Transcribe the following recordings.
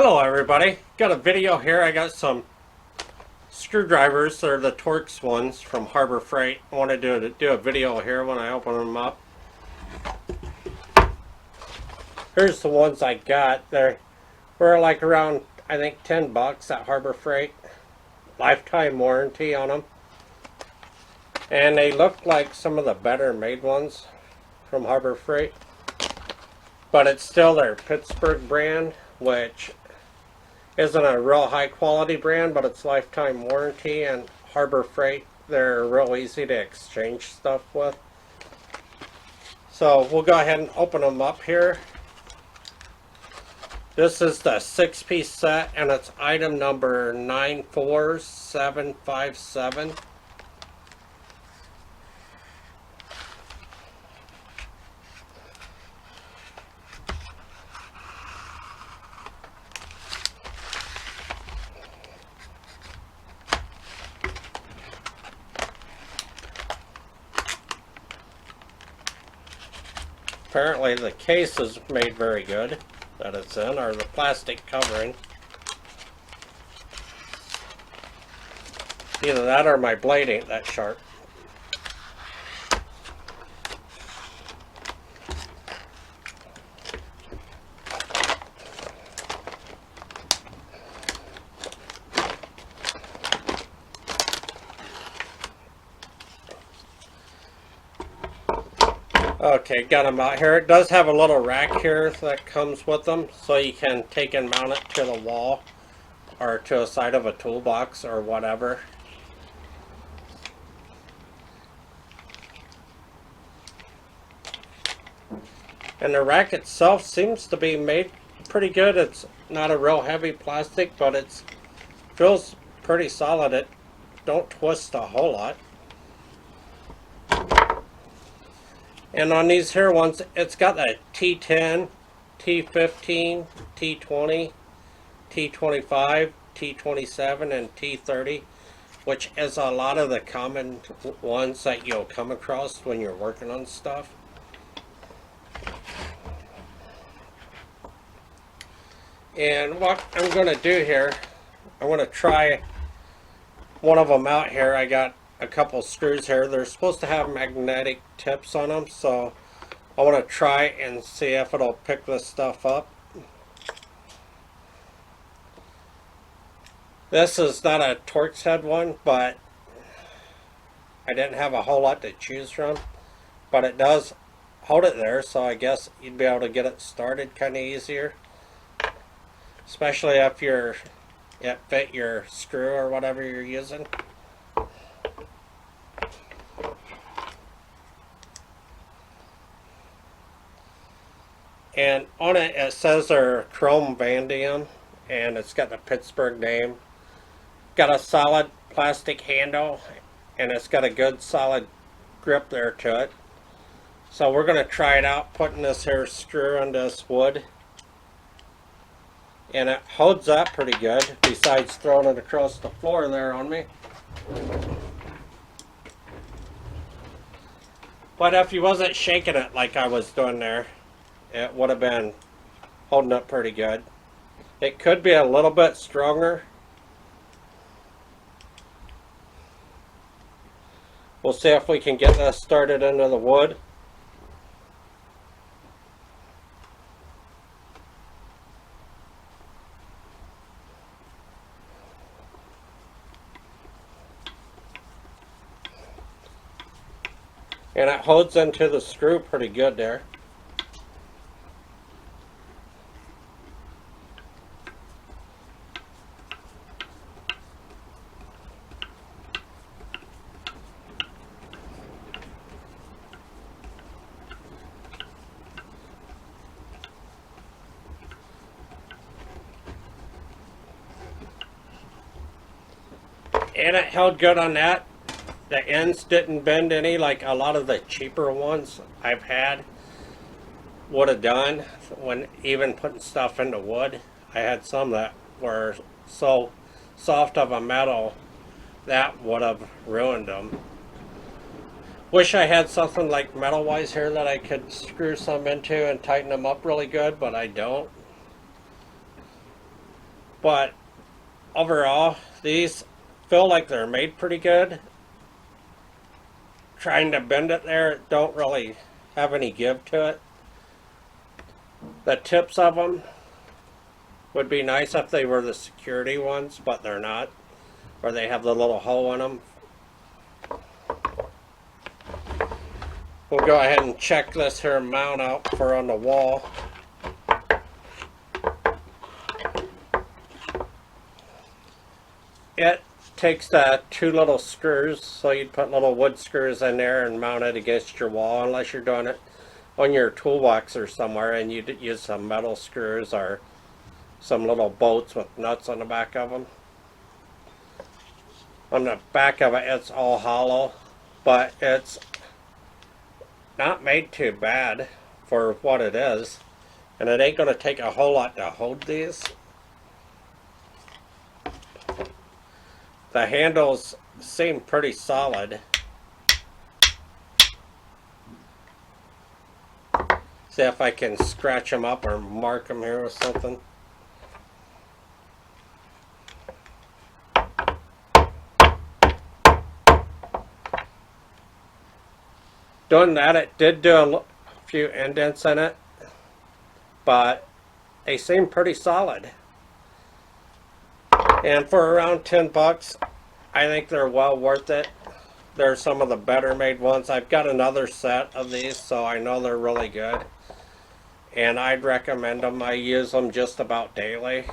Hello everybody, got a video here. I got some screwdrivers. They're the Torx ones from Harbor Freight. I want to do a video here when I open them up. Here's the ones I got. They were like around, I think, 10 bucks at Harbor Freight. Lifetime warranty on them. And they look like some of the better made ones from Harbor Freight. But it's still their Pittsburgh brand, which isn't a real high quality brand, but it's lifetime warranty. And Harbor Freight, they're real easy to exchange stuff with. So we'll go ahead and open them up here. This is the 6-piece set, and it's item number 94757. Apparently the case is made very good that it's in, or the plastic covering. Either that or my blade ain't that sharp. Okay, got them out here. It does have a little rack here that comes with them, so you can take and mount it to the wall or to a side of a toolbox or whatever. And the rack itself seems to be made pretty good. It's not a real heavy plastic, but it feels pretty solid. It don't twist a whole lot. And on these here ones, it's got the T10, T15, T20, T25, T27, and T30, which is a lot of the common ones that you'll come across when you're working on stuff. And what I'm going to do here, I'm going to try one of them out here. I got a couple screws here. They're supposed to have magnetic tips on them, so I want to try and see if it'll pick this stuff up. This is not a Torx head one, but I didn't have a whole lot to choose from, but it does hold it there, so I guess you'd be able to get it started kind of easier, especially if it fit your screw or whatever you're using. And on it, it says they're chrome vanadium, and it's got the Pittsburgh name. Got a solid plastic handle, and it's got a good solid grip there to it. So we're going to try it out, putting this here screw on this wood. And it holds up pretty good, besides throwing it across the floor there on me. But if you wasn't shaking it like I was doing there, it would have been holding up pretty good. It could be a little bit stronger. We'll see if we can get this started into the wood. And it holds into the screw pretty good there. And it held good on that. The ends didn't bend any like a lot of the cheaper ones I've had would have done when even putting stuff into wood. I had some that were so soft of a metal that would have ruined them. Wish I had something like metal wise here that I could screw some into and tighten them up really good, but I don't. But overall, these feel like they're made pretty good. Trying to bend it there, don't really have any give to it. The tips of them would be nice if they were the security ones, but they're not. Or they have the little hole in them. We'll go ahead and check this here mount out for on the wall. It takes the two little screws, so you'd put little wood screws in there and mount it against your wall, unless you're doing it on your toolbox or somewhere, and you'd use some metal screws or some little bolts with nuts on the back of them. On the back of it, it's all hollow, but it's not made too bad for what it is, and it ain't going to take a whole lot to hold these. The handles seem pretty solid. See if I can scratch them up or mark them here with something. Doing that, it did do a few indents in it, but they seem pretty solid. And for around 10 bucks, I think they're well worth it. They're some of the better made ones. I've got another set of these, so I know they're really good. And I'd recommend them. I use them just about daily.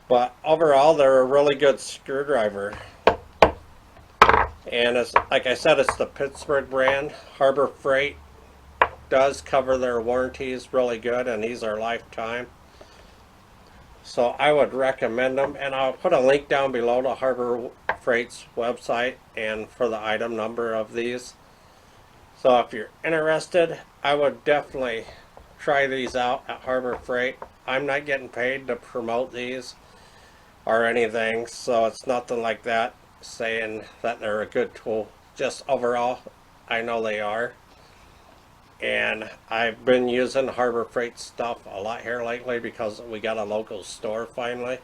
But overall, they're a really good screwdriver. And it's, like I said, it's the Pittsburgh brand. Harbor Freight does cover their warranties really good, and these are lifetime. So I would recommend them, and I'll put a link down below to Harbor Freight's website and for the item number of these. So if you're interested, I would definitely try these out at Harbor Freight. I'm not getting paid to promote these or anything, so it's nothing like that saying that they're a good tool. Just overall, I know they are. And I've been using Harbor Freight stuff a lot here lately because we got a local store finally.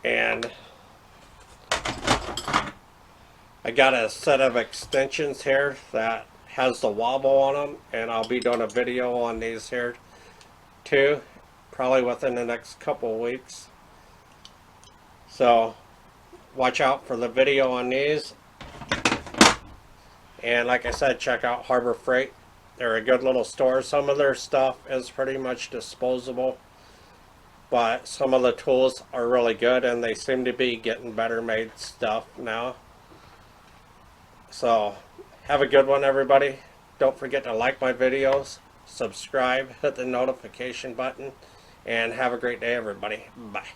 And I got a set of extensions here that has the wobble on them, and I'll be doing a video on these here too, probably within the next couple of weeks. So watch out for the video on these. And like I said, check out Harbor Freight. They're a good little store. Some of their stuff is pretty much disposable, but some of the tools are really good, and they seem to be getting better made stuff now. So have a good one, everybody. Don't forget to like my videos, subscribe, hit the notification button, and have a great day, everybody. Bye.